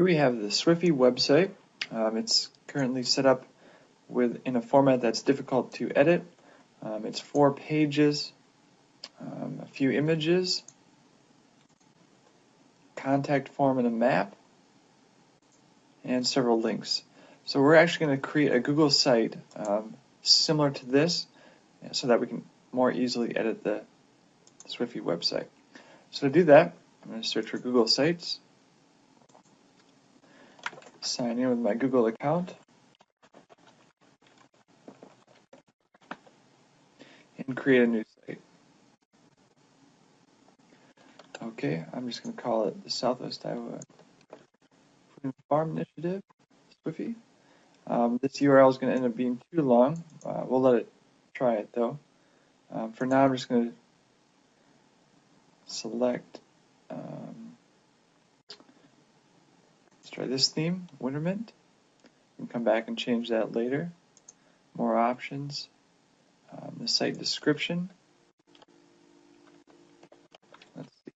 Here we have the Swifty website. It's currently set up in a format that's difficult to edit. It's 4 pages, a few images, contact form and a map, and several links. So we're actually going to create a Google site similar to this so that we can more easily edit the Swifty website. So to do that, I'm going to search for Google Sites, sign in with my Google account, and create a new site. Okay, I'm just going to call it the Southwest Iowa Food and Farm Initiative, Swifty. This URL is going to end up being too long. We'll let it try it though. For now, I'm just going to select, let's try this theme, Wintermint. We can come back and change that later. More options. The site description. Let's see.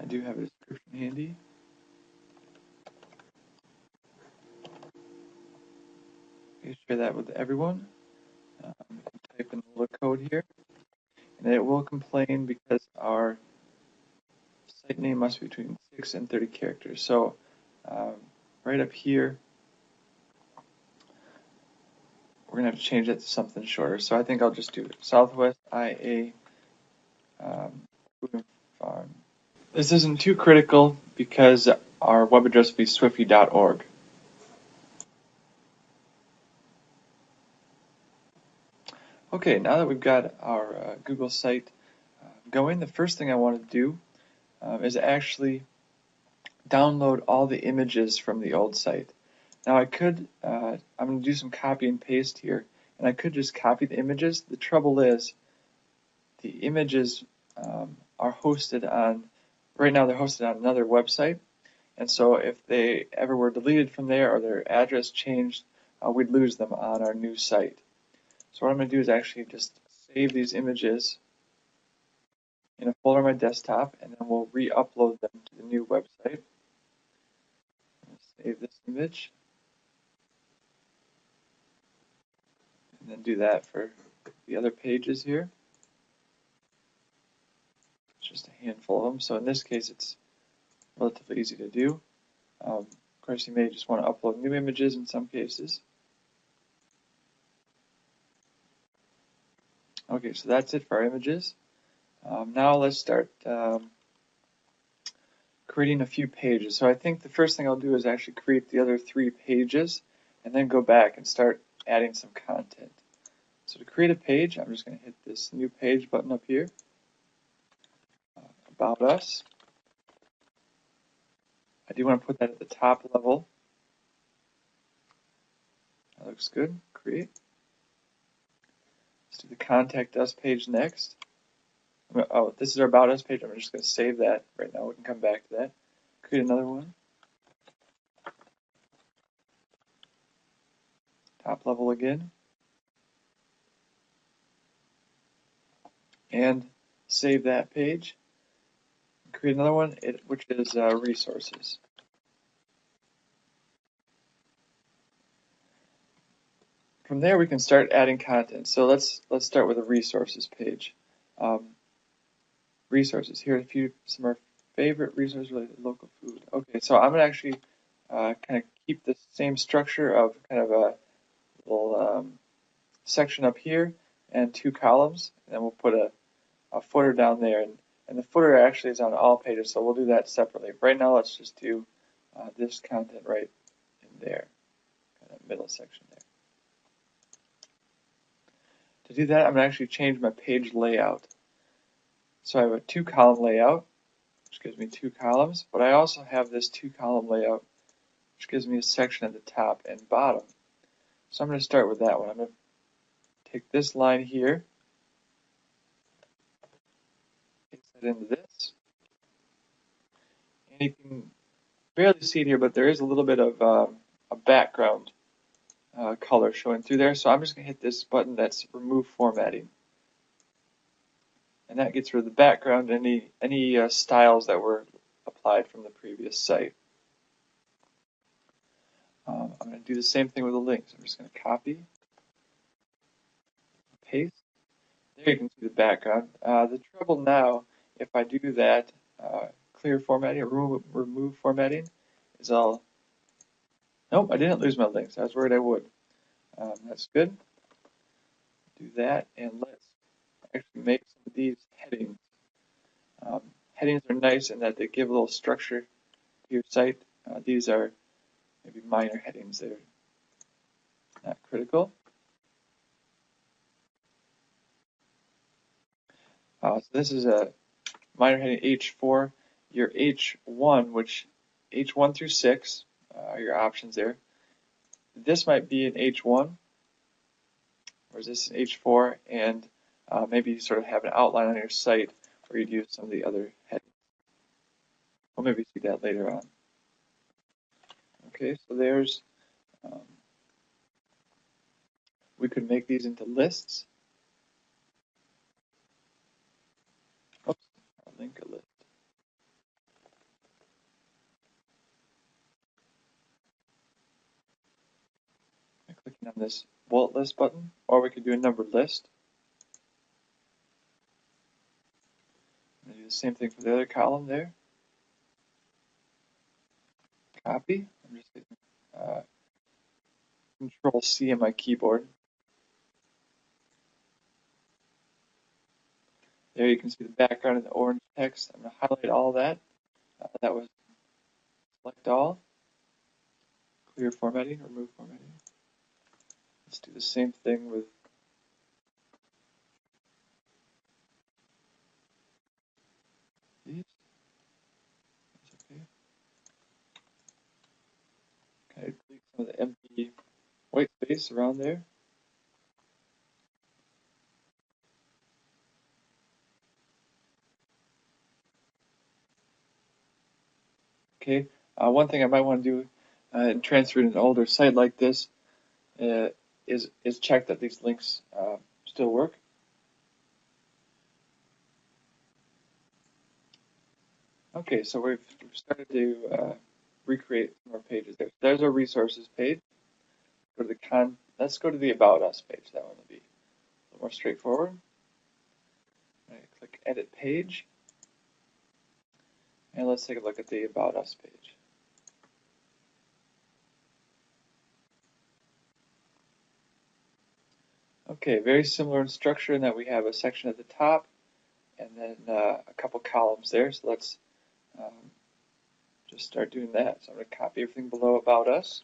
I do have a description handy. You share that with everyone. Type in a little code here, and it will complain because our site name must be between 6 and 30 characters. So right up here, we're going to have to change that to something shorter. So I think I'll just do Southwest IA Food and Farm. This isn't too critical because our web address will be swifty.org. Okay, now that we've got our Google site going, the first thing I want to do is actually download all the images from the old site. Now I could, I'm going to do some copy and paste here, and I could just copy the images. The trouble is, the images are hosted on, right now they're hosted on another website, and so if they ever were deleted from there or their address changed, we'd lose them on our new site. So what I'm going to do is actually just save these images in a folder on my desktop, and then we'll re-upload them to the new website. Save this image, and then do that for the other pages here. It's just a handful of them, so in this case it's relatively easy to do. Of course, you may just want to upload new images in some cases. Okay, so that's it for our images. Now let's start creating a few pages. So I think the first thing I'll do is actually create the other 3 pages and then go back and start adding some content. So to create a page, I'm just going to hit this new page button up here, About Us. I do want to put that at the top level. That looks good. Create. Let's do the Contact Us page next. Oh, this is our About Us page. I'm just going to save that right now. We can come back to that. Create another one. Top level again. And save that page. Create another one, which is Resources. From there, we can start adding content. So let's start with a Resources page. Resources. Here are some of our favorite resources related to local food. Okay, so I'm going to actually kind of keep the same structure of kind of a little section up here and 2 columns, and then we'll put a footer down there, and the footer actually is on all pages, so we'll do that separately. Right now, let's just do this content right in there, kind of middle section there. To do that, I'm going to actually change my page layout. So I have a 2-column layout, which gives me 2 columns, but I also have this 2-column layout, which gives me a section at the top and bottom. So I'm going to start with that one. I'm going to take this line here, paste that into this, and you can barely see it here, but there is a little bit of a background color showing through there. So I'm just going to hit this button that's Remove Formatting. And that gets rid of the background and any styles that were applied from the previous site. I'm going to do the same thing with the links. I'm just going to copy, paste. There you can see the background. The trouble now, if I do that clear formatting or remove formatting, is nope, I didn't lose my links. I was worried I would. That's good. Do that, and let's actually make some of these headings. Headings are nice in that they give a little structure to your site. These are maybe minor headings. They're not critical. So this is a minor heading H4. Your H1, which H1 through 6 are your options there. This might be an H1, or is this an H4? And maybe you sort of have an outline on your site where you'd use some of the other headings. We'll maybe see that later on. Okay, so there's, we could make these into lists. Oops, I'll link a list. By clicking on this bullet list button, or we could do a numbered list. I'm going to do the same thing for the other column there. Copy. I'm just hitting Control C on my keyboard. There you can see the background in the orange text. I'm going to highlight all that. That was select all, clear formatting, remove formatting. Let's do the same thing with these. Okay. Kind of delete some of the empty white space around there. Okay. One thing I might want to do in transferring an older site like this is check that these links still work. Okay, so we've started to recreate some more pages there. There's our resources page. Go to the let's go to the About Us page. That one will be a little more straightforward. Right, click Edit Page, and let's take a look at the About Us page. Okay, very similar in structure in that we have a section at the top and then a couple columns there. So let's just start doing that. So I'm going to copy everything below About Us.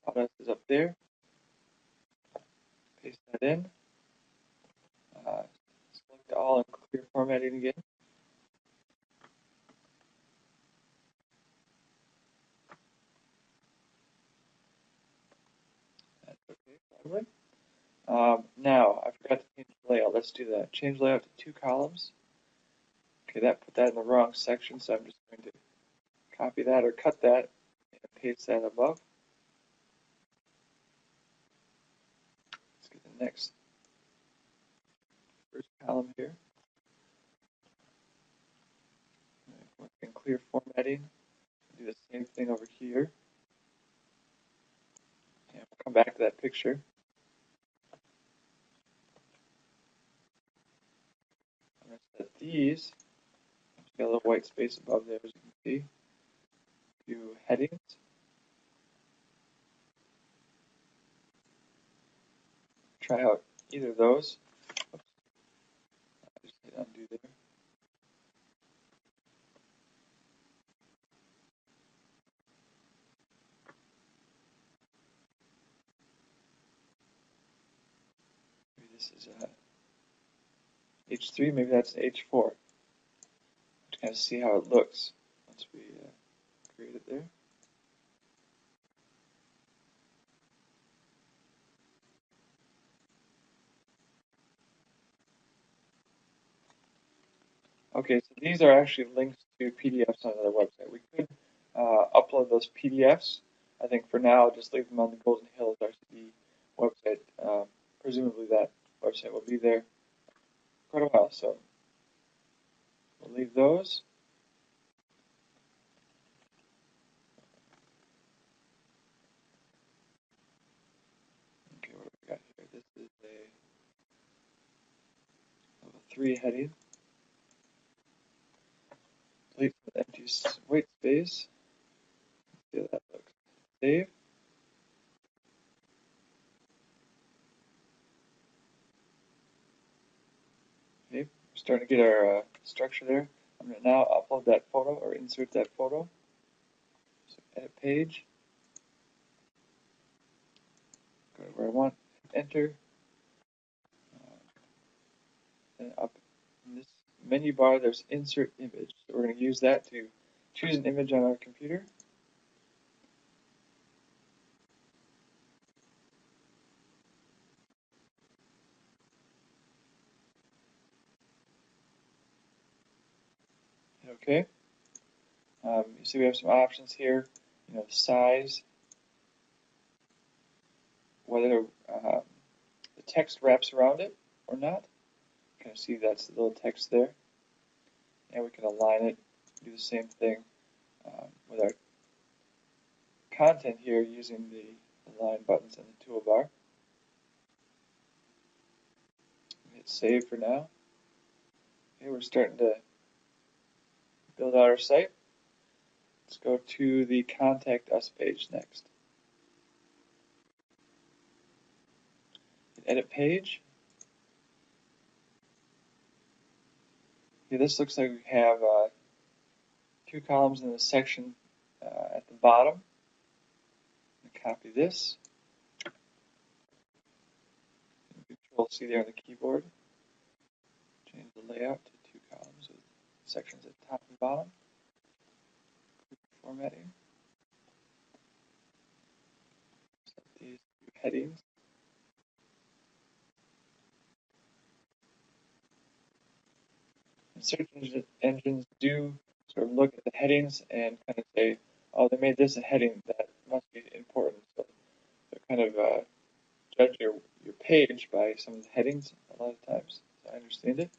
About Us is up there. Paste that in. Select all and clear formatting again. That's okay, probably. Now, I forgot to change the layout. Let's do that. Change layout to 2 columns. Okay, that put that in the wrong section, so I'm just going to copy that or cut that and paste that above. Let's get the next first column here. Work in clear formatting. Do the same thing over here. And we'll come back to that picture. I'm going to set these. Got a little white space above there, as you can see. A few headings. Try out either of those. Oops. I just hit undo there. Maybe this is H3, maybe that's H4. To kind of see how it looks once we create it there. Okay, so these are actually links to PDFs on our website. We could upload those PDFs. I think for now, just leave them on the Golden Hills RCD website. Presumably that website will be there for quite a while, so we'll leave those. 3 heading. Delete the empty white space. See how that looks. Save. Okay, we're starting to get our structure there. I'm going to now upload that photo or insert that photo. So edit page. Go to where I want. Enter. And up in this menu bar, there's insert image. So we're going to use that to choose an image on our computer. Hit OK. You see we have some options here. You know, the size, whether the text wraps around it or not. You can see that's the little text there. And we can align it, do the same thing with our content here using the align buttons in the toolbar. Hit save for now. Okay, we're starting to build out our site. Let's go to the Contact Us page next. Edit page. Okay, this looks like we have 2 columns in the section at the bottom. Copy this. Control C there on the keyboard. Change the layout to 2 columns with sections at top and bottom. Click formatting. Set these 2 headings. And search engines do sort of look at the headings and kind of say, oh, they made this a heading, that must be important. So they kind of judge your page by some of the headings a lot of times. So I understand it.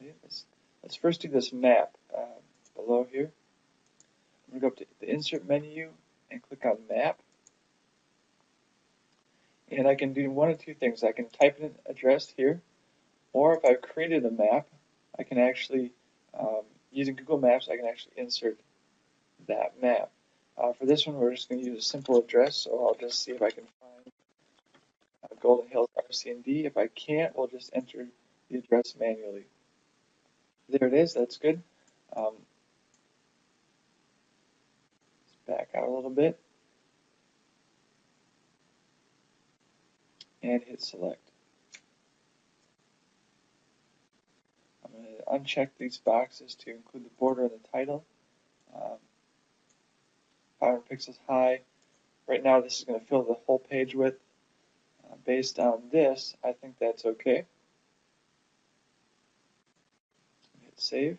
Okay, let's first do this map below here. I'm going to go up to the Insert menu and click on Map. And I can do one of 2 things. I can type in an address here, or if I've created a map, I can actually, using Google Maps, I can actually insert that map. For this one, we're just going to use a simple address, so I'll just see if I can find Golden Hills RC&D. If I can't, we'll just enter the address manually. There it is. That's good. Let's back out a little bit and hit select. I'm going to uncheck these boxes to include the border and the title. 500 pixels high. Right now this is going to fill the whole page width. Based on this, I think that's okay. Hit save.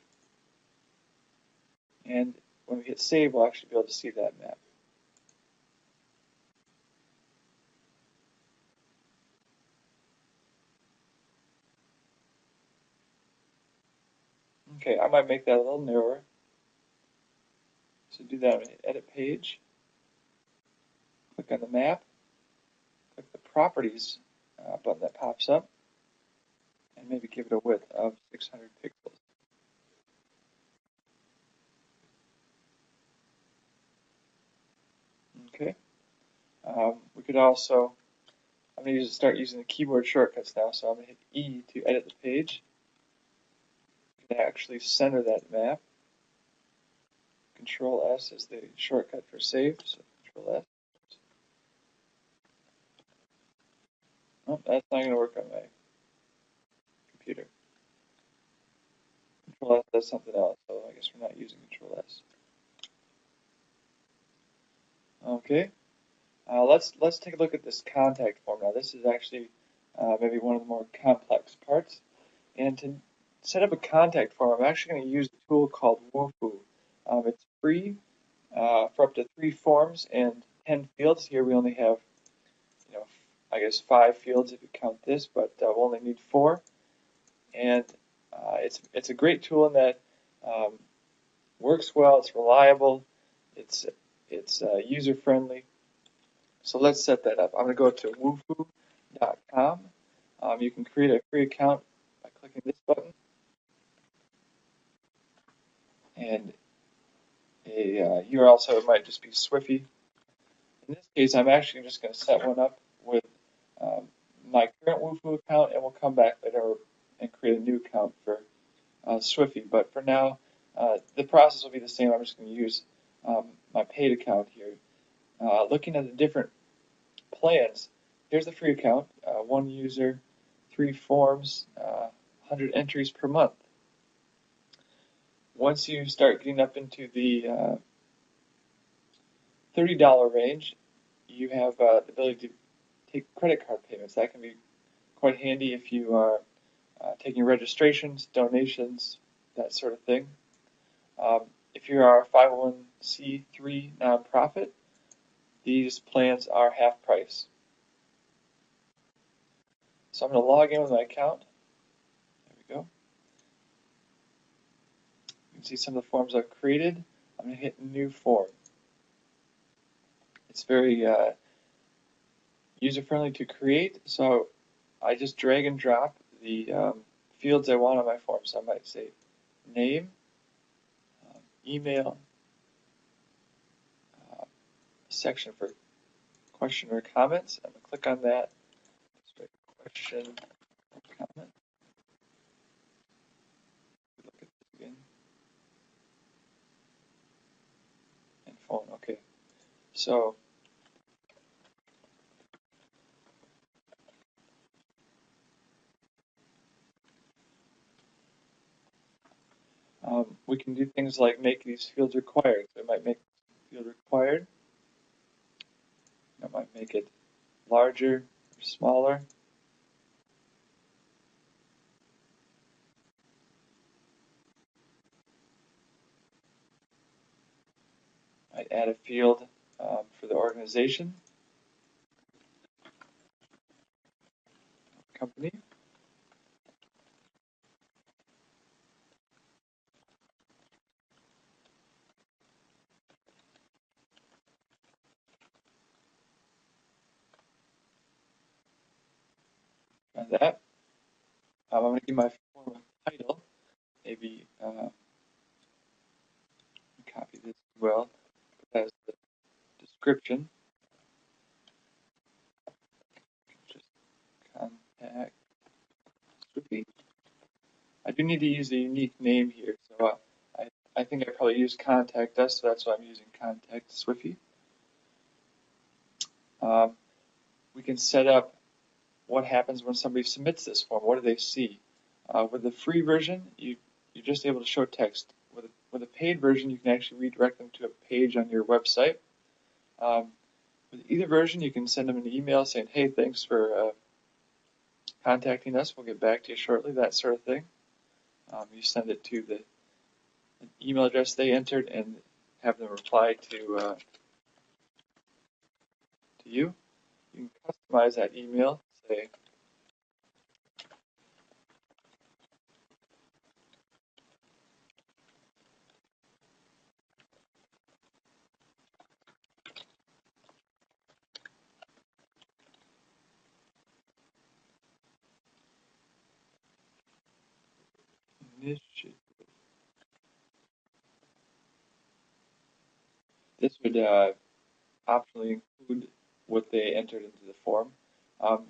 And when we hit save, we'll actually be able to see that map. Okay, I might make that a little narrower. So do that, edit page. Click on the map. Click the properties button that pops up. And maybe give it a width of 600 pixels. Okay. We could also, I'm going to start using the keyboard shortcuts now, so I'm going to hit E to edit the page. You can actually center that map. Control S is the shortcut for save, so Control S. Oh, that's not going to work on my computer. Control S does something else, so I guess we're not using Control S. Okay. Let's take a look at this contact form now. This is actually maybe one of the more complex parts. And to set up a contact form, I'm actually going to use a tool called Wufoo. It's free for up to 3 forms and 10 fields. Here we only have, I guess 5 fields if you count this, but we'll only need 4. And it's a great tool in that works well, it's reliable, it's user-friendly. So let's set that up. I'm going to go to wufoo.com. You can create a free account by clicking this button, and a URL, so it might just be Swifty. In this case, I'm actually just going to set one up with my current Wufoo account, and we'll come back later and create a new account for Swifty. But for now, the process will be the same. I'm just going to use my paid account here. Looking at the different plans, here's the free account, 1 user, 3 forms, 100 entries per month. Once you start getting up into the $30 range, you have the ability to take credit card payments. That can be quite handy if you are taking registrations, donations, that sort of thing. If you are a 501c3 nonprofit, these plans are half price. So I'm going to log in with my account. There we go. You can see some of the forms I've created. I'm going to hit New Form. It's very user-friendly to create, so I just drag and drop the fields I want on my form. So I might say name, email, section for question or comments. I'm going to click on that. Just write question or comment. Look at this again. And phone. Okay. So we can do things like make these fields required. So I might make field required. I might make it larger or smaller. I'd add a field for the organization, company. Try that. I'm going to give my form a title. Maybe copy this as well. As the description. Just contact Swifty. I do need to use a unique name here, so I think I probably use contact us, so that's why I'm using contact Swifty. We can set up what happens when somebody submits this form. What do they see? With the free version, you're just able to show text. With a paid version, you can actually redirect them to a page on your website. With either version, you can send them an email saying, hey, thanks for contacting us. We'll get back to you shortly, that sort of thing. You send it to the email address they entered and have them reply to you. You can customize that email, say, initiative. This would optionally include what they entered into the form.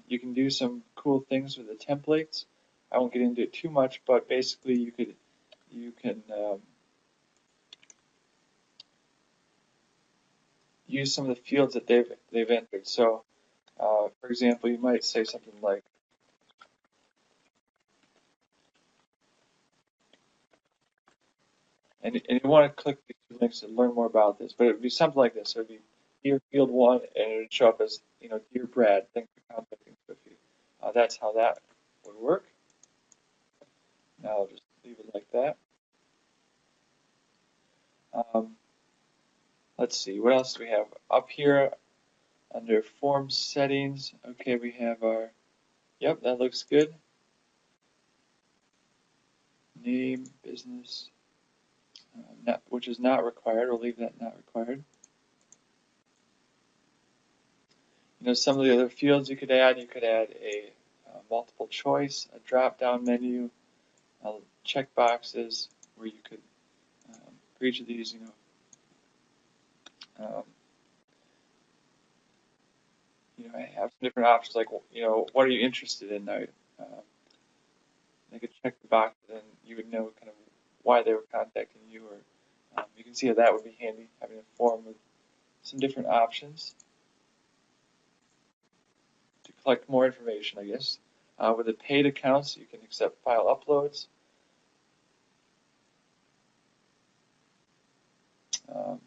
You can do some cool things with the templates. I won't get into it too much, but basically you can use some of the fields that they've entered. So, for example, you might say something like, and you want to click these two links to learn more about this, but it would be something like this. So it would be Dear Field 1, and it would show up as, Dear Brad, thanks for contacting Swifty. That's how that would work. Now I'll just leave it like that. Let's see, what else do we have? Up here under form settings, okay, we have our, yep, that looks good. Name, business, which is not required. We'll leave that not required. Some of the other fields you could add a multiple choice, a drop-down menu, check boxes where you could, for each of these, have some different options like, what are you interested in? They could check the box and you would know kind of why they were contacting you, or you can see how that would be handy, having a form with some different options to collect more information, I guess. With the paid accounts, you can accept file uploads. A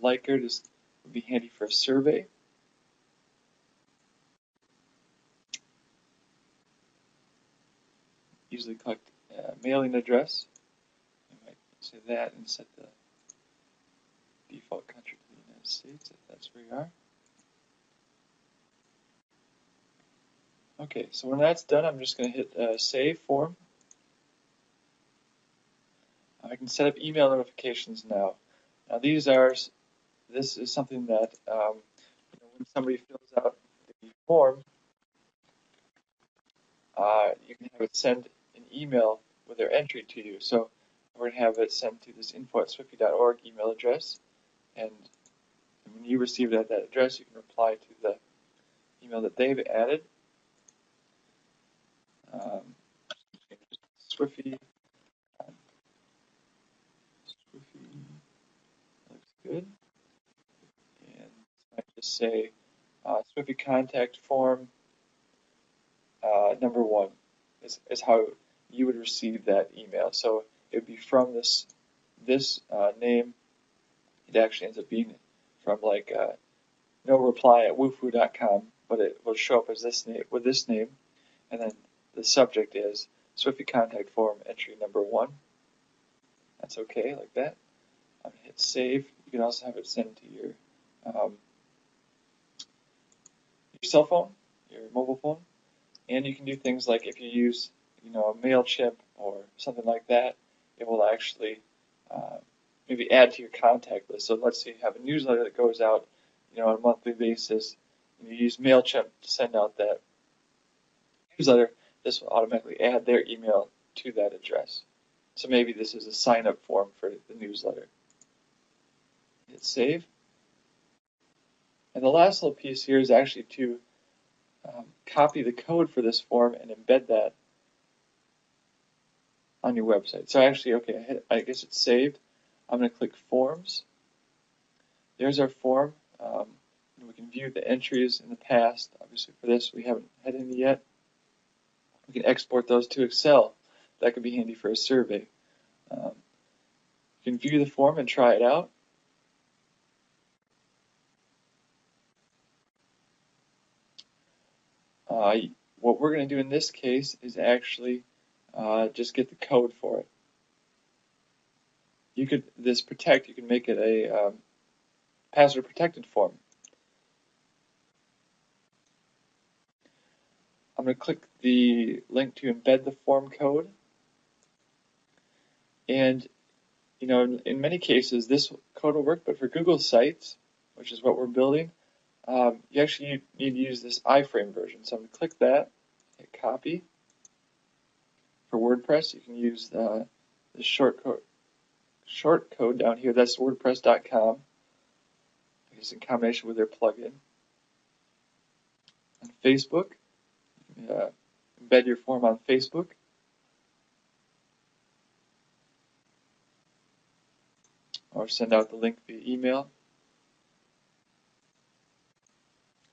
liker just would be handy for a survey. Usually collect a mailing address. You might say that and set the default country to the United States if that's where you are. Okay, so when that's done, I'm just going to hit Save Form. I can set up email notifications now. Now this is something that when somebody fills out the form, you can have it send an email with their entry to you. So we're going to have it sent to this info@swifty.org email address, and when you receive it at that address, you can reply to the email that they've added. Swifty looks good, and I just say Swifty contact form number 1 is how you would receive that email. So it would be from this name. It actually ends up being from like no reply at wufoo.com, but it will show up as this name with this name, and then the subject is Swifty contact form entry number 1. That's okay, like that. I'm gonna hit save. You can also have it sent to your cell phone, your mobile phone, and you can do things like if you use a MailChimp or something like that, it will actually maybe add to your contact list. So let's say you have a newsletter that goes out on a monthly basis, and you use MailChimp to send out that newsletter. This will automatically add their email to that address. So maybe this is a sign-up form for the newsletter. Hit save. And the last little piece here is actually to copy the code for this form and embed that on your website. So actually, okay, I guess it's saved. I'm going to click Forms. There's our form. We can view the entries in the past. Obviously, for this, we haven't had any yet. We can export those to Excel. That could be handy for a survey. You can view the form and try it out. What we're going to do in this case is actually just get the code for it. You can make it a password protected form. I'm going to click the link to embed the form code. And, in many cases, this code will work, but for Google Sites, which is what we're building, you actually need to use this iframe version. So I'm going to click that, hit copy. For WordPress, you can use the short code down here. That's WordPress.com. I guess in combination with their plugin. On Facebook, embed your form on Facebook. Or send out the link via email.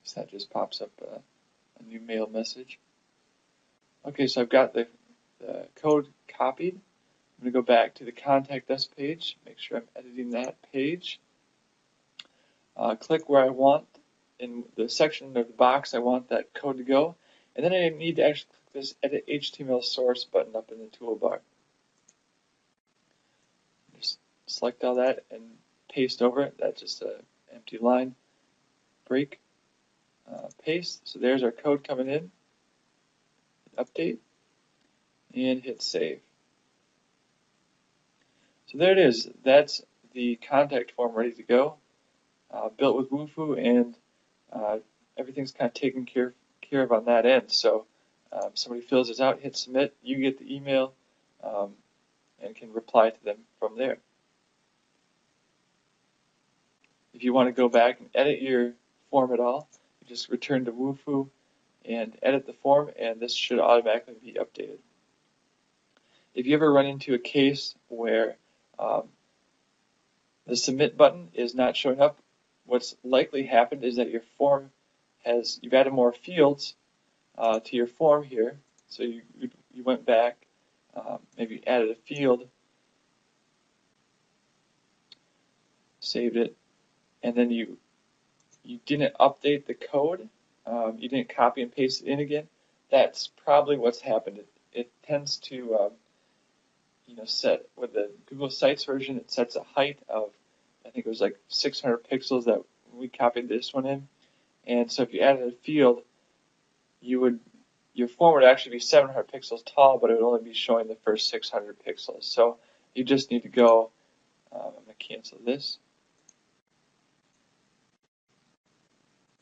So that just pops up a new mail message. Okay, so I've got the code copied. I'm going to go back to the Contact Us page, make sure I'm editing that page. Click where I want in the section of the box I want that code to go. And then I need to actually click this Edit HTML Source button up in the toolbar. Just select all that and paste over it. That's just an empty line. Break. Paste. So there's our code coming in. Update. And hit save. So there it is. That's the contact form ready to go. Built with Wufoo, and everything's kind of taken care of on that end. So somebody fills this out, hit submit, you get the email and can reply to them from there. If you want to go back and edit your form at all, you just return to Wufoo and edit the form, and this should automatically be updated. If you ever run into a case where the submit button is not showing up, what's likely happened is that your form you've added more fields to your form here. So you went back, maybe added a field, saved it, and then you didn't update the code. You didn't copy and paste it in again. That's probably what's happened. It tends to set with the Google Sites version. It sets a height of, I think it was like 600 pixels that we copied this one in. And so if you added a field, your form would actually be 700 pixels tall, but it would only be showing the first 600 pixels. So you just need to go, I'm going to cancel this.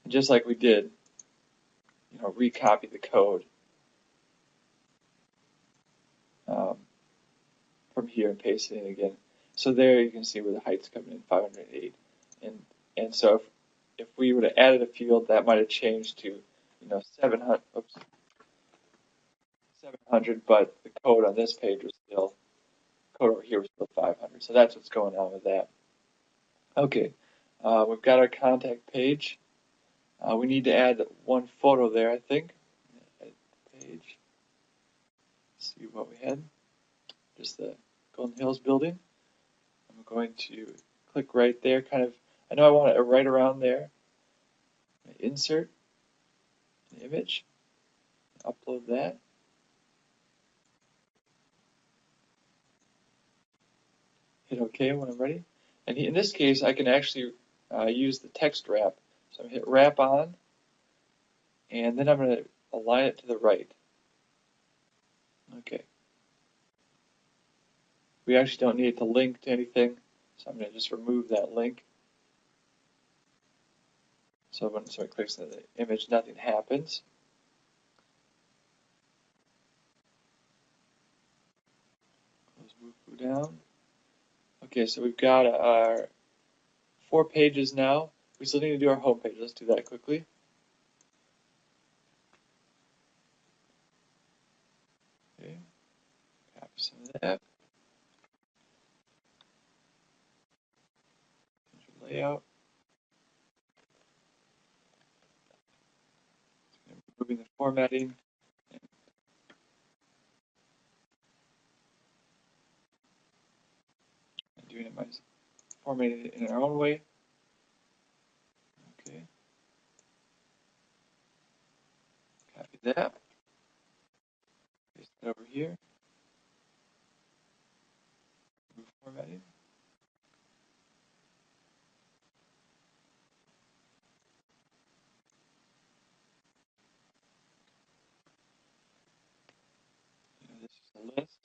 And just like we did, recopy the code from here and paste it in again. So there you can see where the height's coming in, 508. And so if we would have added a field, that might have changed to 700, but the code on this page was still, code over here was still 500. So that's what's going on with that. Okay, we've got our contact page. We need to add one photo there, I think. Edit page. Let's see what we had. Just the Golden Hills building. I'm going to click right there, I know I want it right around there. Insert an image, upload that. Hit OK when I'm ready. And in this case, I can actually use the text wrap. So I'm going to hit wrap on, and then I'm going to align it to the right. Okay. We actually don't need it to link to anything, so I'm going to just remove that link. So when somebody clicks on the image, nothing happens. Close Wufoo down. Okay, so we've got our 4 pages now. We still need to do our home page. Let's do that quickly. Okay, copy some of that. Layout. Moving the formatting. And doing it formatting it in our own way. Okay. Copy that. Paste it over here. Move formatting. This is a list.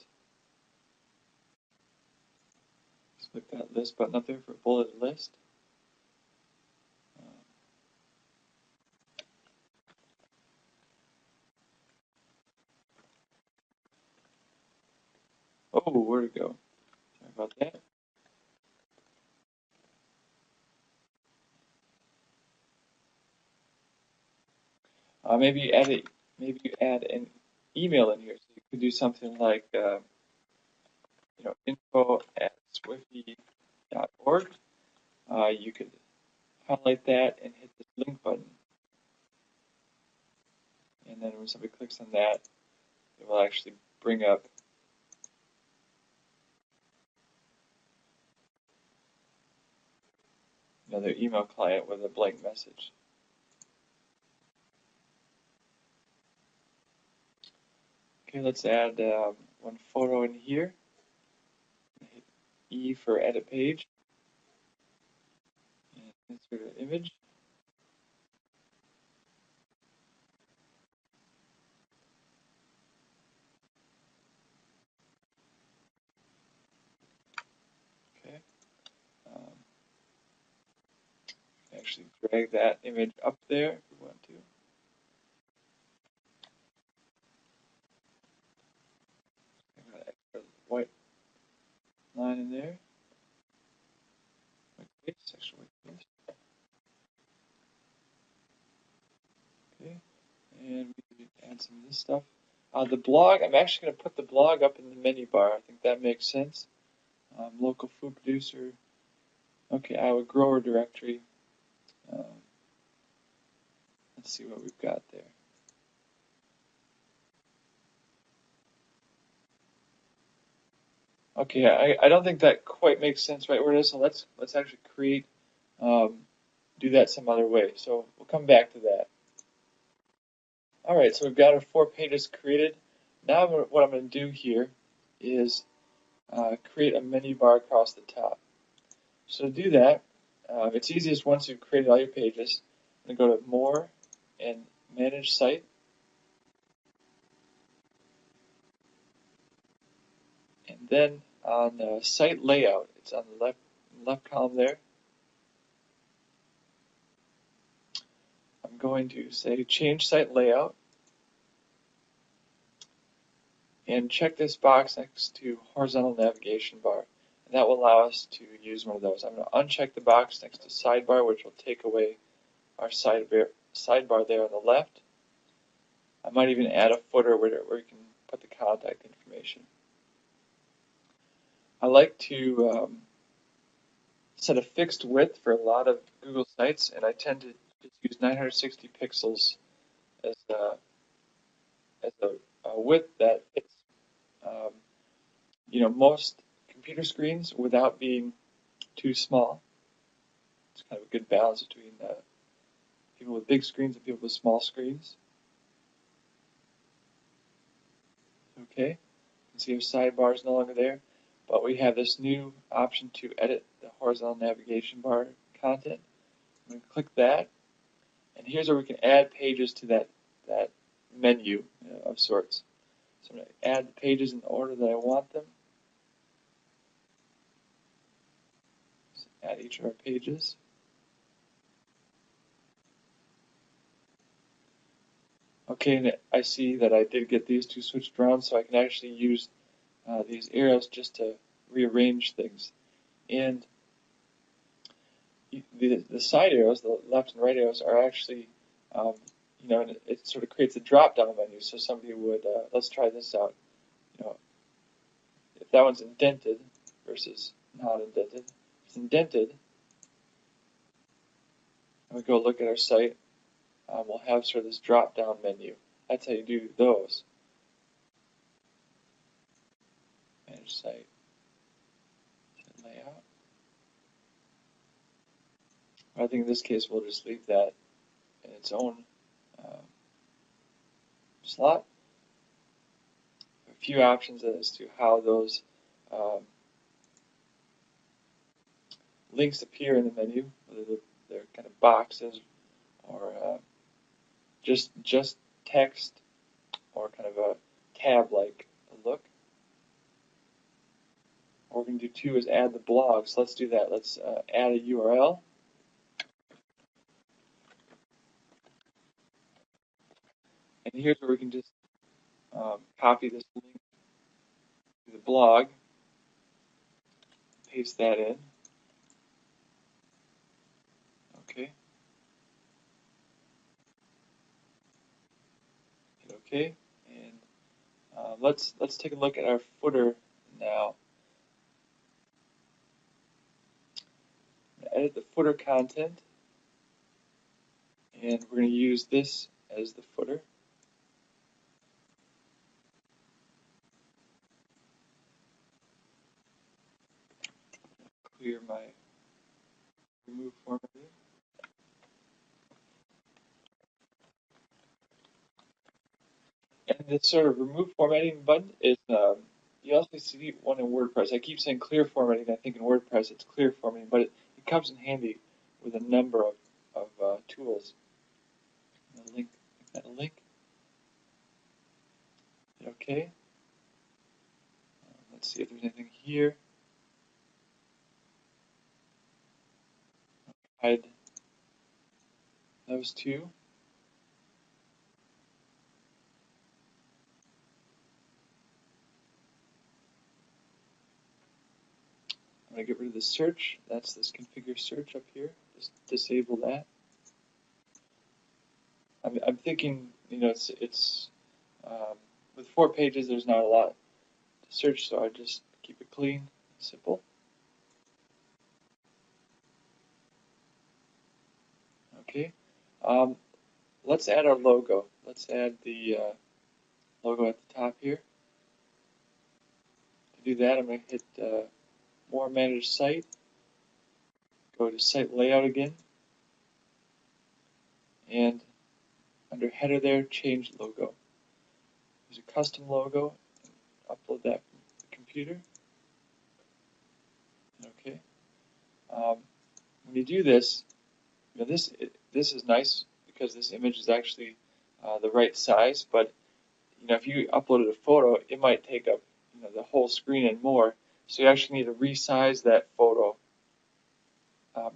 Just click that list button up there for a bulleted list. Oh, where'd it go? Sorry about that. Maybe you add an email in here. So you could do something like info@swifty.org. You could highlight that and hit this link button. And then when somebody clicks on that, it will actually bring up another email client with a blank message. Okay, let's add one photo in here. Hit E for edit page. And insert an image. Okay. Actually drag that image up there if we want to. section width. Okay, and we can add some of this stuff. The blog, I'm actually going to put the blog up in the menu bar. I think that makes sense. Local food producer. Okay, Iowa grower directory. Let's see what we've got there. Okay, I don't think that quite makes sense right where it is, so let's actually create, do that some other way. So we'll come back to that. All right, so we've got our 4 pages created. Now what I'm going to do here is create a menu bar across the top. So to do that, it's easiest once you've created all your pages. I'm going to go to More and Manage Site. And then on Site Layout, it's on the left column there. I'm going to say Change Site Layout. And check this box next to Horizontal Navigation Bar. And that will allow us to use one of those. I'm going to uncheck the box next to Sidebar, which will take away our sidebar there on the left. I might even add a footer where you can put the contact information. I like to set a fixed width for a lot of Google sites, and I tend to just use 960 pixels as a width that fits most computer screens without being too small. It's kind of a good balance between people with big screens and people with small screens. Okay, you can see our sidebar is no longer there, but we have this new option to edit the horizontal navigation bar content. I'm going to click that, and here's where we can add pages to that menu of sorts. So I'm going to add the pages in the order that I want them. Just add each of our pages. Okay, and I see that I did get these two switched around, so I can actually use these arrows just to rearrange things. And the side arrows, the left and right arrows, are actually, and it sort of creates a drop-down menu. So somebody would, let's try this out. If that one's indented versus not indented, if it's indented, and we go look at our site, we'll have sort of this drop-down menu. That's how you do those. Manage site, layout. I think in this case we'll just leave that in its own slot. A few options as to how those links appear in the menu, whether they're kind of boxes or just text or kind of a tab-like look. What we're going to do too is add the blog. So let's do that. Let's add a URL. And here's where we can just copy this link to the blog, paste that in. Okay. Hit OK. And let's take a look at our footer now. Edit the footer content, and we're going to use this as the footer. Clear my remove formatting. And this sort of remove formatting button is, you also see one in WordPress. I keep saying clear formatting. I think in WordPress it's clear formatting, but it comes in handy with a number of tools. A link, make that a link. Hit OK. Let's see if there's anything here. Hide those two. I'm going to get rid of the search. That's this configure search up here. Just disable that. I'm thinking, it's with 4 pages, there's not a lot to search, so I just keep it clean and simple. Okay. Let's add our logo. Let's add the logo at the top here. To do that, I'm going to hit More Manage Site. Go to Site Layout again. And under Header there, change logo. Use a custom logo. Upload that from the computer. Okay. When you do this, this is nice because this image is actually the right size. But if you uploaded a photo, it might take up the whole screen and more. So you actually need to resize that photo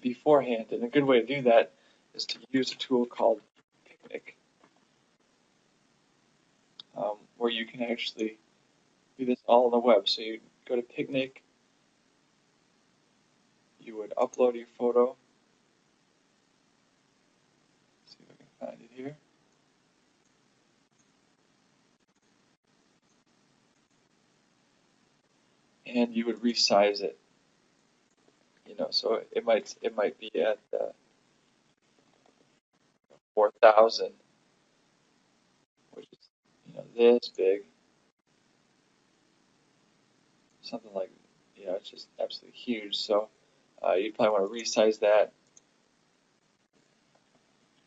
beforehand. And a good way to do that is to use a tool called Picnic, where you can actually do this all on the web. So you go to Picnic, you would upload your photo. Let's see if I can find it here. And you would resize it. So it might be at 4,000, which is this big, something like it's just absolutely huge. So you probably want to resize that.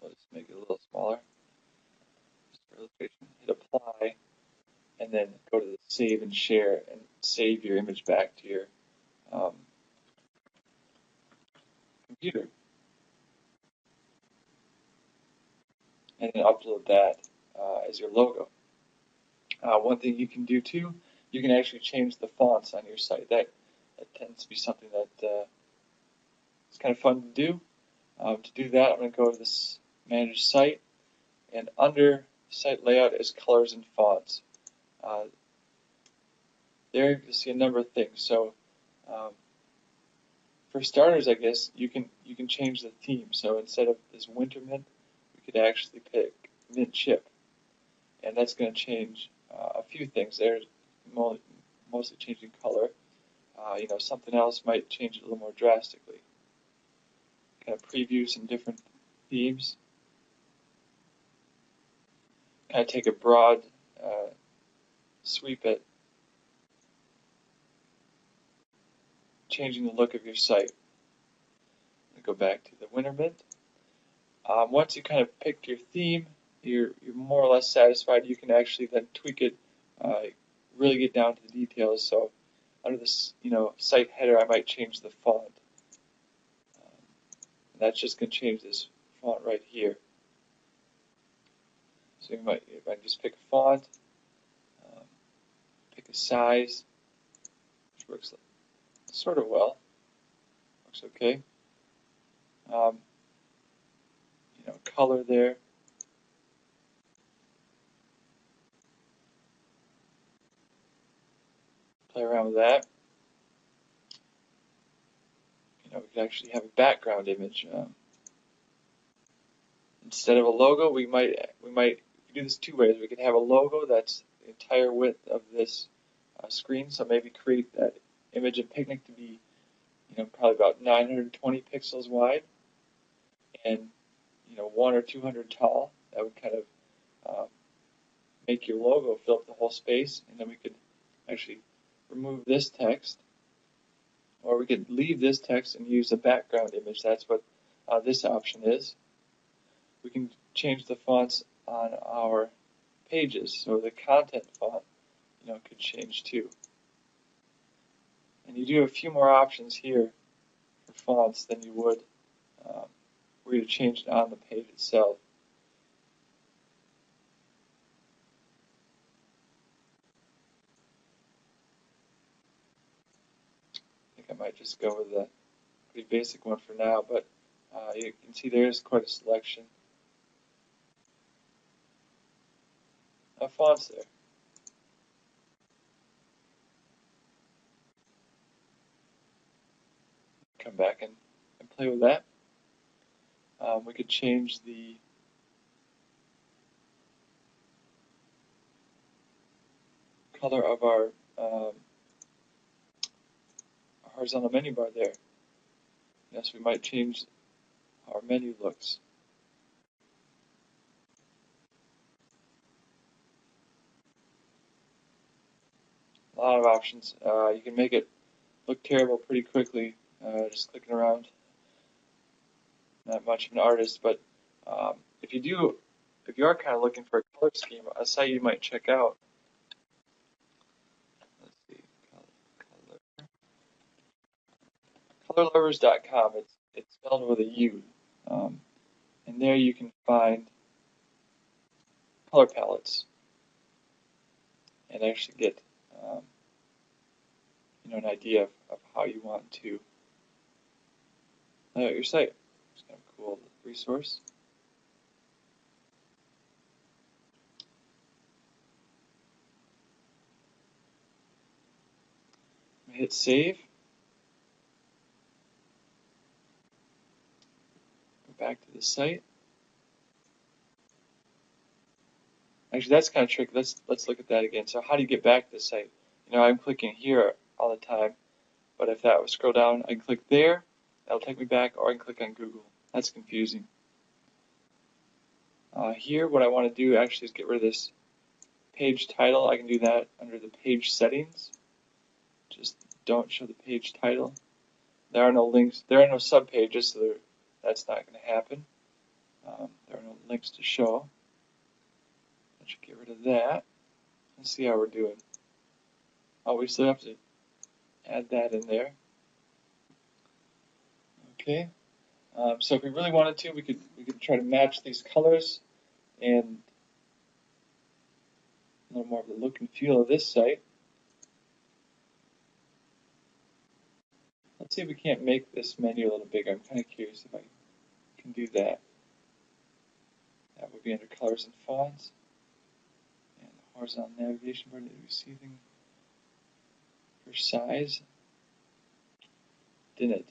We'll just make it a little smaller. Just for illustration, hit apply, and then go to the save and share, and save your image back to your computer, and then upload that as your logo. One thing you can do too, you can actually change the fonts on your site. That tends to be something that is kind of fun to do. To do that, I'm going to go to this Manage Site, and under Site Layout is Colors and Fonts. There you'll see a number of things. So for starters, I guess you can change the theme. So instead of this winter mint, we could actually pick mint chip, and that's going to change a few things. There's mostly changing color. Something else might change it a little more drastically. Kind of preview some different themes. Kind of take a broad sweep at changing the look of your site. Go back to the winter mint. Once you kind of picked your theme, you're more or less satisfied. You can actually then tweak it, really get down to the details. So under this, site header, I might change the font. And that's just going to change this font right here. So if I just pick a font, pick a size, which works sort of well. Looks okay. Color there. Play around with that. We could actually have a background image. Instead of a logo, we might do this 2 ways. We could have a logo that's the entire width of this screen. So maybe create that image of Picnic to be, probably about 920 pixels wide, and 100 or 200 tall. That would kind of make your logo fill up the whole space, and then we could actually remove this text, or we could leave this text and use a background image. That's what this option is. We can change the fonts on our pages, so the content font, could change too. And you do have a few more options here for fonts than you would were you to change it on the page itself. I think I might just go with a pretty basic one for now, but you can see there is quite a selection of fonts there. come back and play with that. We could change the color of our horizontal menu bar there. Yes, we might change how our menu looks. A lot of options. You can make it look terrible pretty quickly, just clicking around. Not much of an artist, but if you are kind of looking for a color scheme, a site you might check out. Let's see, colorlovers.com. It's spelled with a U, and there you can find color palettes and actually get an idea of how you want to lay out your site. It's kind of a cool resource. Hit save. Go back to the site. Actually, that's kind of tricky. Let's look at that again. So how do you get back to the site? I'm clicking here all the time, but if that would scroll down, I can click there. That'll take me back, or I can click on Google. That's confusing. Here, what I want to do actually is get rid of this page title. I can do that under the page settings. Just don't show the page title. There are no links. There are no subpages, so that's not going to happen. There are no links to show. I should get rid of that. Let's see how we're doing. Oh, we still have to add that in there. Okay. So if we really wanted to, we could try to match these colors and a little more of the look and feel of this site. Let's see if we can't make this menu a little bigger. I'm kind of curious if I can do that. That would be under colors and fonts. And the horizontal navigation bar. Did we see anything for size? Didn't.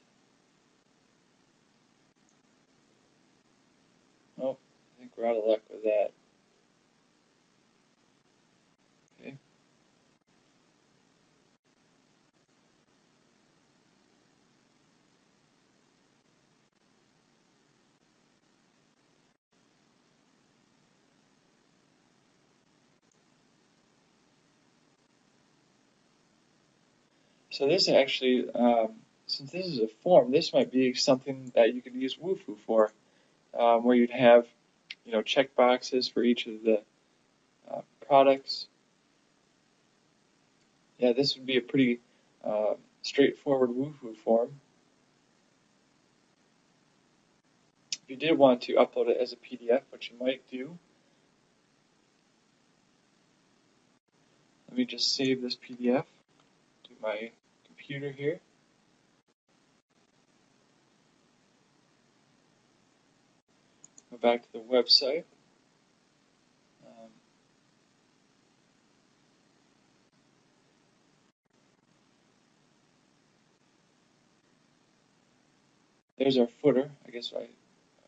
Oh, I think we're out of luck with that. Okay. So this actually, since this is a form, this might be something that you could use Wufoo for, where you'd have, check boxes for each of the products. Yeah, this would be a pretty straightforward Wufoo form. If you did want to upload it as a PDF, which you might do, let me just save this PDF to my computer here. Go back to the website. There's our footer. I guess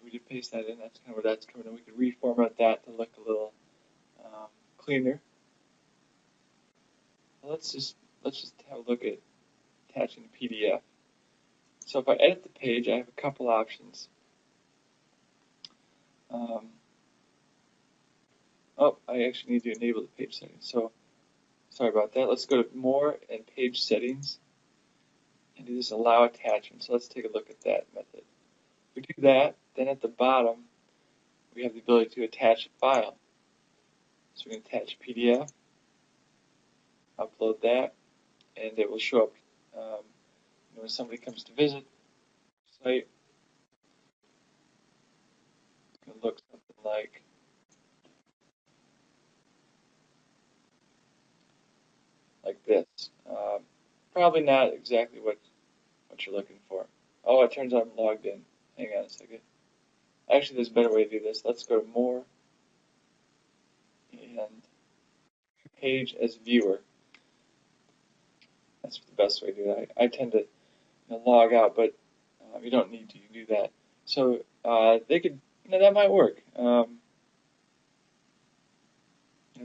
we did paste that in. That's kind of where that's coming in. We could reformat that to look a little cleaner. Let's just have a look at attaching the PDF. So if I edit the page, I have a couple options. Oh, I actually need to enable the page settings. So sorry about that. Let's go to More and Page Settings and do this Allow Attachment. So let's take a look at that method. If we do that, then at the bottom, we have the ability to attach a file. So we can attach a PDF, upload that, and it will show up when somebody comes to visit the site. It's going to look something like this. Probably not exactly what you're looking for. Oh, it turns out I'm logged in. Hang on a second. Actually, there's a better way to do this. Let's go to More and Page as Viewer. That's the best way to do it. I tend to log out, but You don't need to do that. So they could, that might work.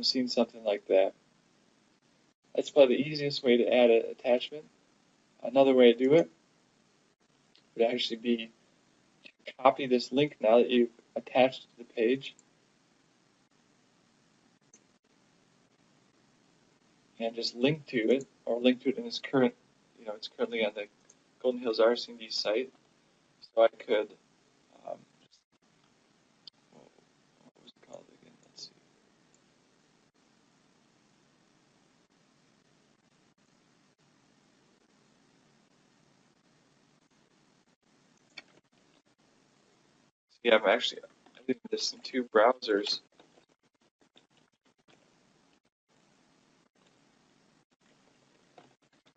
Seeing something like that. That's probably the easiest way to add an attachment. Another way to do it would actually be to copy this link now that you've attached to the page and just link to it, or link to it in its current, it's currently on the Golden Hills RC&D site. So I could, what was it called again? Let's see. So yeah, I'm doing this in two browsers.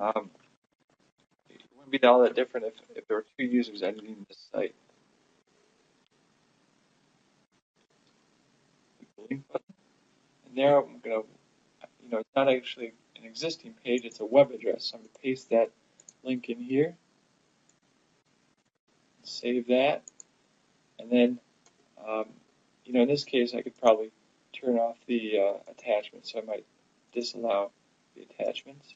It wouldn't be all that different if there were two users editing this site. Click the link button, and there I'm going to, it's not actually an existing page, it's a web address. So I'm going to paste that link in here, save that, and then, in this case, I could probably turn off the attachments, so I might disallow the attachments.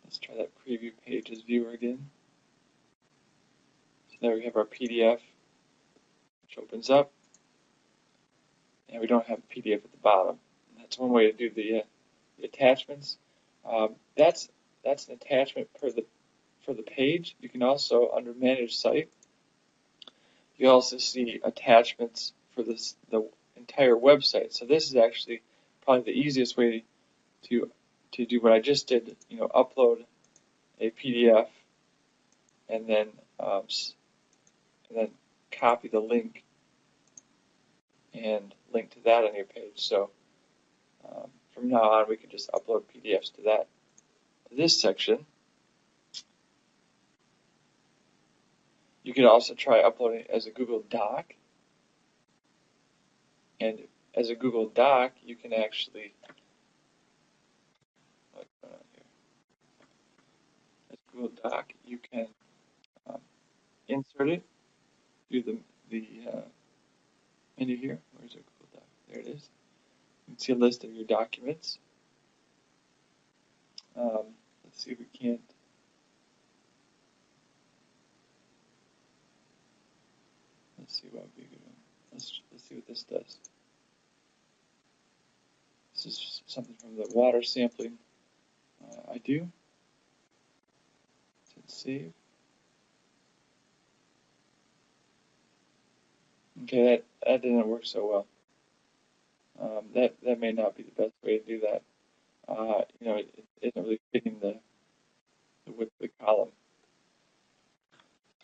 Let's try that preview pages viewer again. So there we have our PDF, which opens up, and we don't have a PDF at the bottom. And that's one way to do the attachments. That's an attachment for the page. You can also, under Manage Site, you also see attachments for the entire website. So this is actually probably the easiest way to do what I just did. Upload a PDF and then copy the link and link to that on your page. So from now on, we can just upload PDFs to this section. You could also try uploading it as a Google Doc. And as a Google Doc, you can actually, as a Google Doc, you can insert it through the menu here. Where's our Google Doc? There it is. You can see a list of your documents. Let's see if we can't. Let's see what would be a good one. Let's see what this does. This is something from the water sampling I do. Let's save. Okay, that didn't work so well. That may not be the best way to do that. It isn't really fitting the width of the column.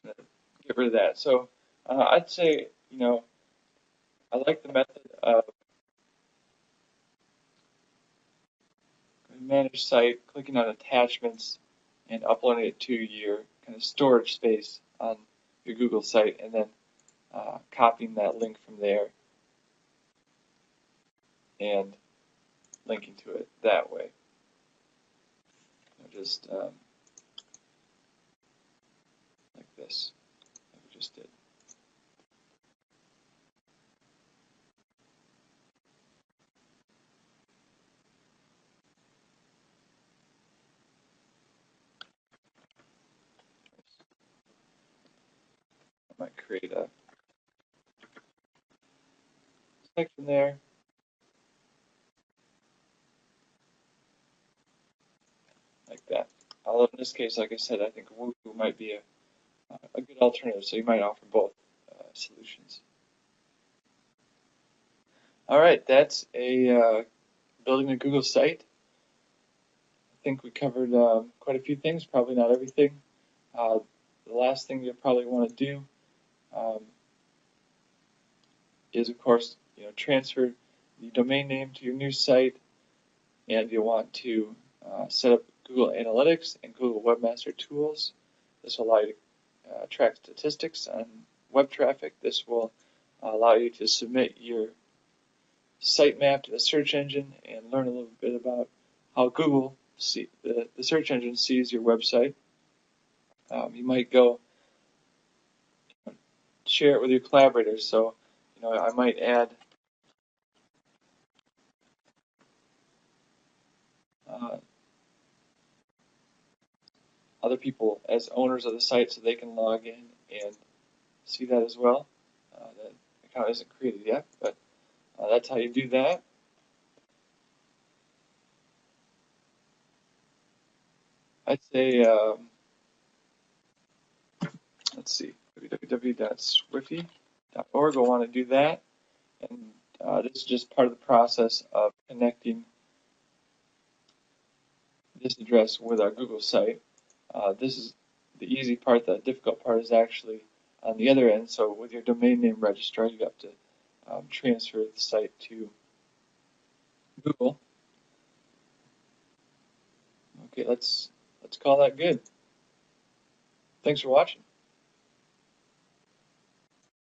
Get rid of that. So I'd say, I like the method of Manage Site, clicking on attachments, and uploading it to your kind of storage space on your Google site, and then copying that link from there and linking to it that way. Just like this, like we just did. I might create a section there. Like that. Although in this case, like I said, I think Woohoo might be a good alternative, so you might offer both solutions. All right, that's building a Google site. I think we covered quite a few things, probably not everything. The last thing you'll probably want to do is, of course, transfer the domain name to your new site, and you'll want to set up Google Analytics and Google Webmaster Tools. This will allow you to track statistics on web traffic. This will allow you to submit your sitemap to the search engine and learn a little bit about how Google, the search engine, sees your website. You might go share it with your collaborators. So, I might add other people as owners of the site so they can log in and see that as well. That account isn't created yet, but that's how you do that. I'd say, let's see, www.swifty.org will want to do that. And this is just part of the process of connecting this address with our Google site. This is the easy part. The difficult part is actually on the other end. So with your domain name registrar, you have to transfer the site to Google. Okay, let's call that good. Thanks for watching.